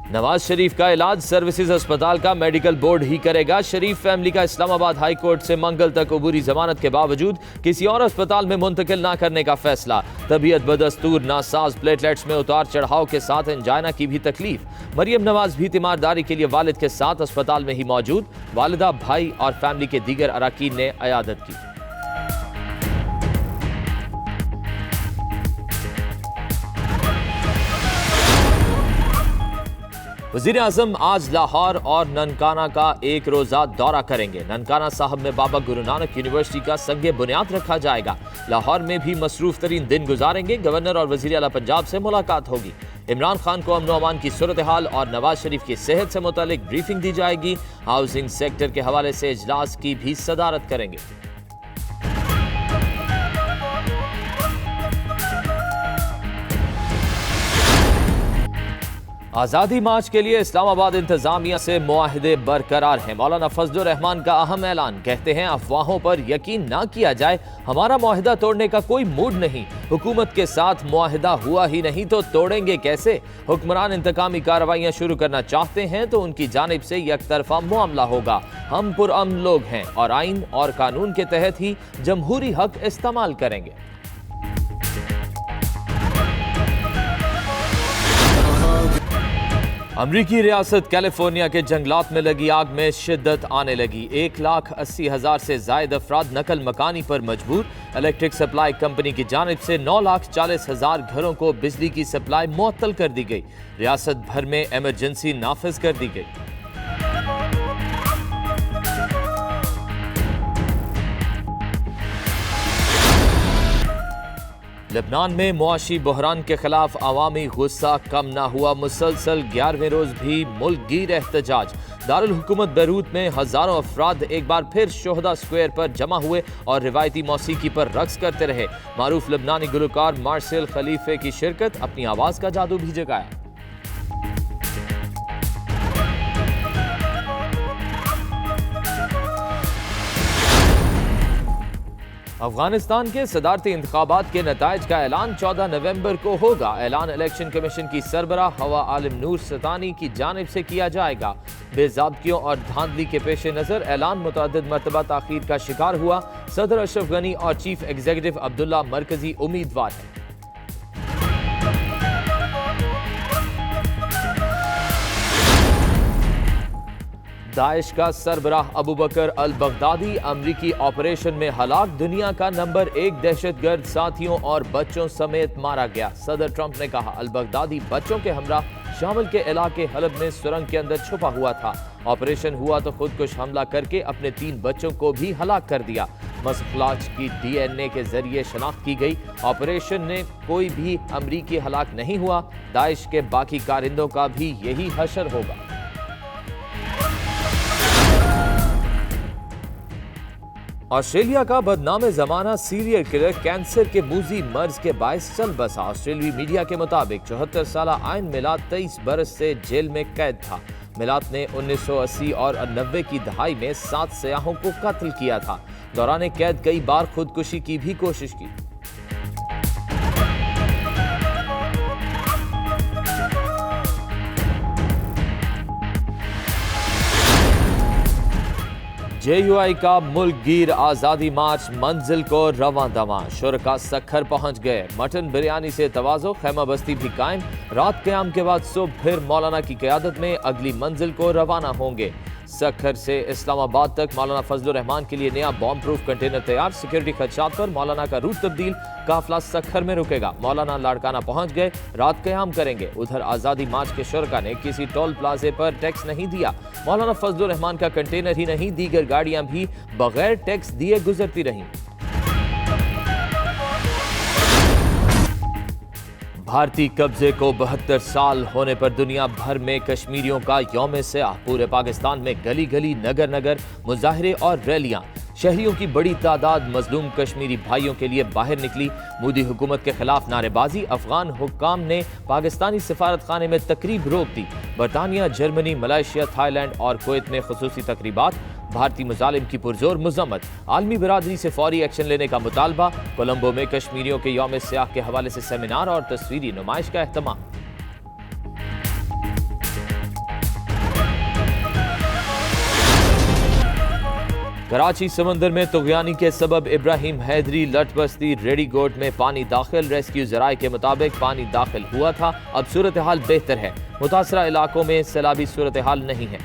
नवाज शरीफ का इलाज सर्विसेज अस्पताल का मेडिकल बोर्ड ही करेगा। शरीफ फैमिली का इस्लामाबाद हाई कोर्ट से मंगल तक अबूरी जमानत के बावजूद किसी और अस्पताल में मुंतकिल ना करने का फैसला। तबीयत बदस्तूर, नासाज, प्लेटलेट्स में उतार चढ़ाव के साथ एंजाइना की भी तकलीफ। मरियम नवाज भी तीमारदारी के लिए वालिद के साथ अस्पताल में ही मौजूद। वालिदा, भाई और फैमिली के दीगर अरकान ने अयादत की। वज़ीर आज़म आज लाहौर और ननकाना का एक रोज़ा दौरा करेंगे। ननकाना साहब में बाबा गुरु नानक यूनिवर्सिटी का संगे बुनियाद रखा जाएगा। लाहौर में भी मसरूफ तरीन दिन गुजारेंगे। गवर्नर और वज़ीर आला पंजाब से मुलाकात होगी। इमरान खान को अमन अमान की सूरत हाल और नवाज शरीफ की सेहत से मुतालिक ब्रीफिंग दी जाएगी। हाउसिंग सेक्टर के हवाले से इजलास की भी सदारत करेंगे। आज़ादी मार्च के लिए इस्लामाबाद इंतजामिया से मुआहदे बरकरार हैं। मौलाना फजलुर रहमान का अहम ऐलान, कहते हैं अफवाहों पर यकीन ना किया जाए, हमारा मुआहदा तोड़ने का कोई मूड नहीं। हुकूमत के साथ मुआहदा हुआ ही नहीं तो तोड़ेंगे कैसे। हुक्मरान इंतकामी कार्रवाइयां शुरू करना चाहते हैं तो उनकी जानिब से यकतरफा मामला होगा। हम पुरअमन लोग हैं और आइन और कानून के तहत ही जमहूरी हक इस्तेमाल करेंगे। अमरीकी रियासत कैलिफोर्निया के जंगलात में लगी आग में शिद्दत आने लगी। 1,80,000 से जायद अफराद नकल मकानी पर मजबूर। इलेक्ट्रिक सप्लाई कंपनी की जानिब से 9,40,000 घरों को बिजली की सप्लाई मुअत्तल कर दी गई। रियासत भर में इमरजेंसी नाफिज कर दी गई। लेबनान में मुआशी बहरान के खिलाफ अवामी गुस्सा कम ना हुआ। मुसलसल 11वें रोज भी मुल्क गिर एहतजाज। दारुल हुकूमत बैरूत में हजारों अफराद एक बार फिर शोहदा स्क्वायर पर जमा हुए और रिवायती मौसीकी पर रक्स करते रहे। मारूफ लेबनानी गुलकार मार्सेल खलीफे की शिरकत अपनी आवाज का जादू भी जगाया। अफगानिस्तान के सदारती इंतखाबात के नताइज का ऐलान 14 नवंबर को होगा। ऐलान इलेक्शन कमीशन की सरबराह हवा आलिम नूर सतानी की जानिब से किया जाएगा। बेज़ाब्तियों और धांधली के पेश नज़र ऐलान मुतअद्दिद मरतबा ताख़ीर का शिकार हुआ। सदर अशरफ गनी और चीफ एग्जीक्यूटिव अब्दुल्ला मरकजी उम्मीदवार हैं। दाइश का सरबराह अबू बकर अल बगदादी अमरीकी ऑपरेशन में हलाक। दुनिया का नंबर 1 दहशतगर्द साथियों और बच्चों समेत मारा गया। सदर ट्रंप ने कहा, अल बगदादी बच्चों के हमरा शामिल के इलाके हलब में सुरंग के अंदर छुपा हुआ था। ऑपरेशन हुआ तो खुदकुश हमला करके अपने 3 बच्चों को भी हलाक कर दिया। मसखलाज की DNA के जरिए शनाख्त की गई। ऑपरेशन में कोई भी अमरीकी हलाक नहीं हुआ। दाइश के बाकी कारिंदों का भी यही हशर होगा। ऑस्ट्रेलिया का बदनाम जमाना सीरियल किलर कैंसर के मूजी मर्ज के बायस चल बसा। ऑस्ट्रेलियाई मीडिया के मुताबिक 74 साल आयन मिलात 23 बरस से जेल में कैद था। मिलात ने 1980 और 90 की दहाई में 7 सयाहों को कत्ल किया था। दौरान कैद कई बार खुदकुशी की भी कोशिश की। JUI का मुल्क गिर आज़ादी मार्च मंजिल को रवां दवां। शुरका सखर पहुंच गए। मटन बिरयानी से तवाज़ो, खैमा बस्ती भी कायम। रात क़याम के बाद सुबह फिर मौलाना की क़यादत में अगली मंजिल को रवाना होंगे। सखर से इस्लामाबाद तक मौलाना फजलुर रहमान के लिए नया बॉम्ब प्रूफ कंटेनर तैयार। सिक्योरिटी खदशात पर मौलाना का रूट तब्दील। काफिला सखर में रुकेगा। मौलाना लाड़काना पहुंच गए, रात क़याम करेंगे। उधर आज़ादी मार्च के शुरका ने किसी टोल प्लाजे पर टैक्स नहीं दिया। मौलाना फजलुर रहमान का कंटेनर ही नहीं, दीगर गाड़ियां भी बगैर टैक्स दिए गुजरती रहीं। भारतीय कब्जे को 72 साल होने पर दुनिया भर में कश्मीरियों का यौम स्याह। पूरे पाकिस्तान में गली गली, नगर नगर मुजाहरे और रैलियां। शहरियों की बड़ी तादाद मजलूम कश्मीरी भाइयों के लिए बाहर निकली। मोदी हुकूमत के खिलाफ नारेबाजी। अफगान हुक्काम ने पाकिस्तानी सिफारत खाने में तकरीब रोक दी। बरतानिया, जर्मनी, मलेशिया, थाईलैंड और कुवैत में खुसूसी तकरीबात। भारतीय मुजालिम की पुरजोर मजम्मत। आलमी बरादरी से फौरी एक्शन लेने का मुतालबा। कोलंबो में कश्मीरियों के यौम स्याह के हवाले से सेमिनार और तस्वीरी नुमाइश का एहतमाम। कराची समंदर में तुगयानी के सबब इब्राहिम हैदरी लट बस्ती रेडी गोट में पानी दाखिल। रेस्क्यू जराये के मुताबिक पानी दाखिल हुआ था, अब सूरत हाल बेहतर है। मुतासरा इलाकों में सैलाबी सूरत हाल नहीं है।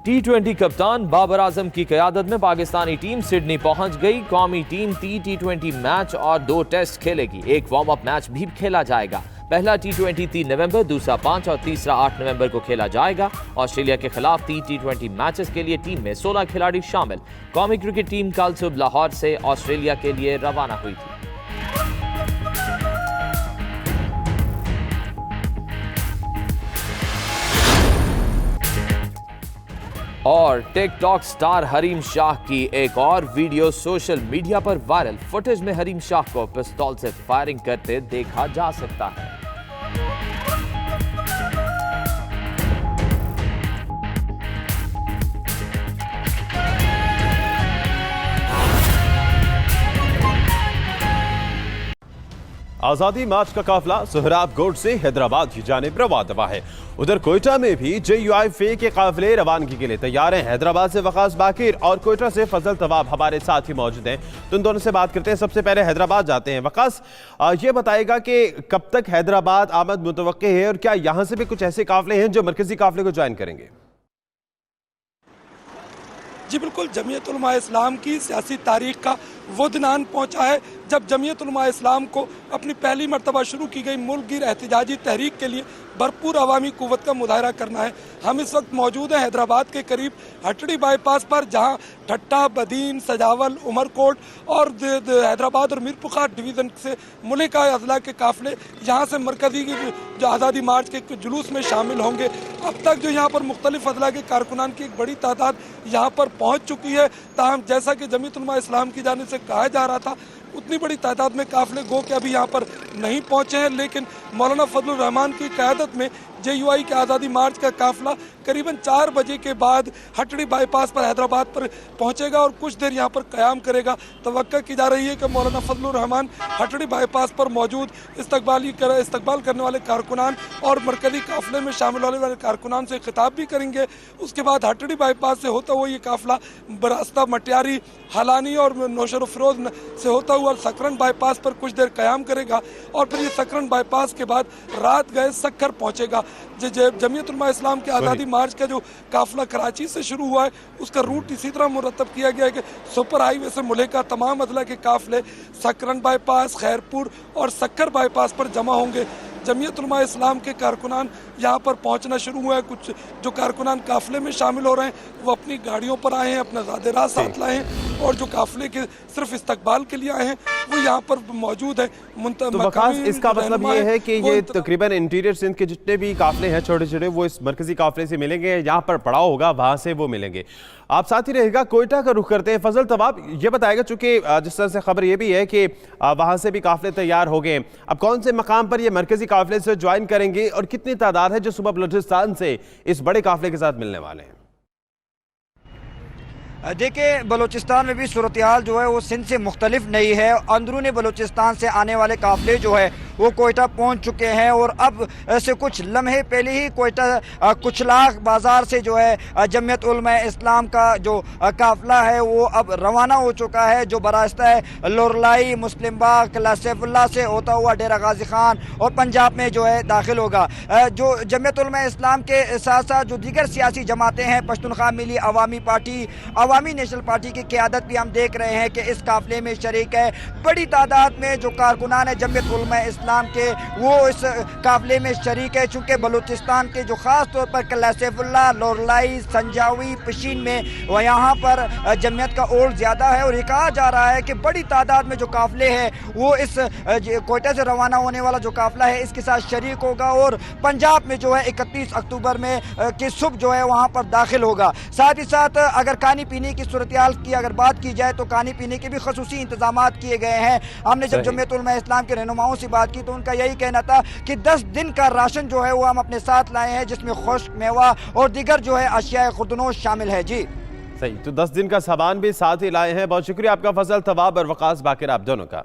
T20 कप्तान बाबर आजम की क़यादत में पाकिस्तानी टीम सिडनी पहुंच गई। कौमी टीम T20 मैच और 2 टेस्ट खेलेगी। एक वार्म अप मैच भी खेला जाएगा। पहला T20 3 नवंबर, दूसरा 5 और तीसरा 8 नवंबर को खेला जाएगा। ऑस्ट्रेलिया के खिलाफ T20 मैचेस के लिए टीम में 16 खिलाड़ी शामिल। कौमी क्रिकेट टीम कल सुबह लाहौर से ऑस्ट्रेलिया के लिए रवाना हुई थी। और टिकटॉक स्टार हरीम शाह की एक और वीडियो सोशल मीडिया पर वायरल। फुटेज में हरीम शाह को पिस्तौल से फायरिंग करते देखा जा सकता है। आजादी मार्च का काफिला सोहराब गोट से हैदराबाद की जानिब रवाना है। उधर कोयटा में भी JUIF के काफिले रवानगी के लिए तैयार हैं। हैदराबाद से वकास बाकिर और कोयटा से फजल तवाब हमारे साथ ही मौजूद हैं, तो इन दोनों से बात करते हैं। सबसे पहले हैदराबाद जाते हैं। वकास, ये बताएगा कि कब तक हैदराबाद आमद मुतवक्के है और क्या यहाँ से भी कुछ ऐसे काफिले हैं जो मरकजी काफिले को ज्वाइन करेंगे? जी बिल्कुल, जमीयत उलमा इस्लाम की सियासी तारीख का वो दिनान पहुंचा है जब जमीयत उलमा इस्लाम को अपनी पहली मरतबा शुरू की गई मुल्क गिर एहतजाजी तहरीक के लिए भरपूर अवामी कुव्वत का मुजाहरा करना है। हम इस वक्त मौजूद हैं हैदराबाद के करीब हटड़ी बाईपास पर, जहां ठट्टा, बदीन, सजावल, उमरकोट और हैदराबाद और मीरपुखार डिवीज़न से मुल्का अजला के काफिले यहाँ से मरकजी की जो आज़ादी मार्च के जुलूस में शामिल होंगे। अब तक जो यहाँ पर मुख्तलिफ अजला के कारकुनान की एक बड़ी तादाद यहाँ पर पहुँच चुकी है। ताहम जैसा कि जमीयत उलमा इस्लाम की जानिब से कहा जा रहा था, उतनी बड़ी तादाद में काफिले गो के अभी यहाँ पर नहीं पहुँचे हैं, लेकिन मौलाना फजलुर रहमान की क़यादत में JUI के आज़ादी मार्च का काफिला करीबन 4 बजे के बाद हटड़ी बाईपास पर हैदराबाद पर पहुंचेगा और कुछ देर यहाँ पर क़याम करेगा। तवक्का की जा रही है कि मौलाना फजलुर रहमान हटड़ी बाईपास पर मौजूद इस्तकबाल करने वाले कारकुनान और मरकजी काफिले में शामिल होने वाले कारकुनान से खिताब भी करेंगे। उसके बाद हटड़ी बाईपास से होता हुआ ये काफिला बरास्ता मटियारी, हलानी और नौशर फरोज से होता हुआ सकरन बाईपास पर कुछ देर क़याम करेगा और फिर ये सकरन बाईपास के बाद रात गए सक्खर पहुँचेगा। जमीयत उलमा इस्लाम के आज़ादी मार्च का जो काफिला कराची से शुरू हुआ है, उसका रूट इसी तरह मुरतब किया गया है कि सुपर हाईवे से मुल्का तमाम अजला के काफिले सकरन बाईपास, खैरपुर और सक्खर बाईपास पर जमा होंगे। जमीयत उलमा इस्लाम के कारकुनान यहाँ पर पहुँचना शुरू हुआ है। कुछ जो कारकुनान काफिले में शामिल हो रहे हैं वो अपनी गाड़ियों पर आए हैं, अपना ज़ादेरात साथ लाए हैं, और जो काफिले के सिर्फ इस्तकबाल के लिए आए हैं वो यहाँ पर मौजूद है। तो वकास, इसका मतलब ये है कि ये तकरीबन इंटीरियर सिंध के जितने भी काफिले हैं छोटे छोटे, वो इस मरकजी काफिले से मिलेंगे। यहाँ पर पड़ाव होगा, वहाँ से वो मिलेंगे। आप साथ ही रहेगा, कोयटा का रुख करते हैं। फजल तवाब ये बताएगा, चूंकि जिस तरह से खबर ये भी है कि वहाँ से भी काफिले तैयार हो गए, अब कौन से मकाम पर ये मरकजी काफिले से ज्वाइन करेंगे और कितनी तादाद है जो सुबह बलूचिस्तान से इस बड़े काफिले के साथ मिलने वाले हैं? देखिए, बलूचिस्तान में भी सूरत हाल जो है वो सिंध से मुख्तलिफ नहीं है। अंदरूनी बलूचिस्तान से आने वाले काफिले जो है वो कोयटा पहुंच चुके हैं और अब से कुछ लम्हे पहले ही कोयटा कुचलाख बाज़ार से जो है जमीयत उलमा इस्लाम का जो काफिला है वो अब रवाना हो चुका है, जो बरास्ता है लोरलाई, मुस्लिम बाग, किला सैफुल्लाह से होता हुआ डेरा गाजी खान और पंजाब में जो है दाखिल होगा। जो जमीयत उलमा इस्लाम के साथ साथ जो दीगर सियासी जमातें हैं, पश्तूनख्वा मिली अवामी पार्टी, अवामी नेशनल पार्टी की क़यादत भी हम देख रहे हैं कि इस काफिले में शरीक है। बड़ी तादाद में जो कारकुनान है जमीयत उलमा इस्लाम के, वो इस काफिले में शरीक है। चूँकि बलूचिस्तान के जो ख़ास तौर पर किला सैफुल्लाह, लोरलाई, संजावी, पशीन में यहाँ पर जमीयत का और ज़्यादा है और ये कहा जा रहा है कि बड़ी तादाद में जो काफिले हैं वो इस कोयटा से रवाना होने वाला जो काफिला है इसके साथ शरीक होगा और पंजाब में जो है 31 अक्टूबर में की सुबह जो है वहाँ पर दाखिल होगा। साथ ही साथ अगर खाने पीने की सूरत हाल की अगर बात की जाए तो खाने पीने के भी खसूसी इंतजाम किए गए हैं। हमने जब जमीयत उलमा इस्लाम के रहनुमाओं से बात की तो उनका यही कहना था कि 10 दिन का राशन जो है वो हम अपने साथ लाए हैं, जिसमें खुश्क मेवा और दीगर जो है अशिया खुर्दनोश शामिल है। जी सही, तो 10 दिन का सामान भी साथ ही लाए हैं। बहुत शुक्रिया आपका फजल तवाब और वकास बाकिर, आप दोनों का।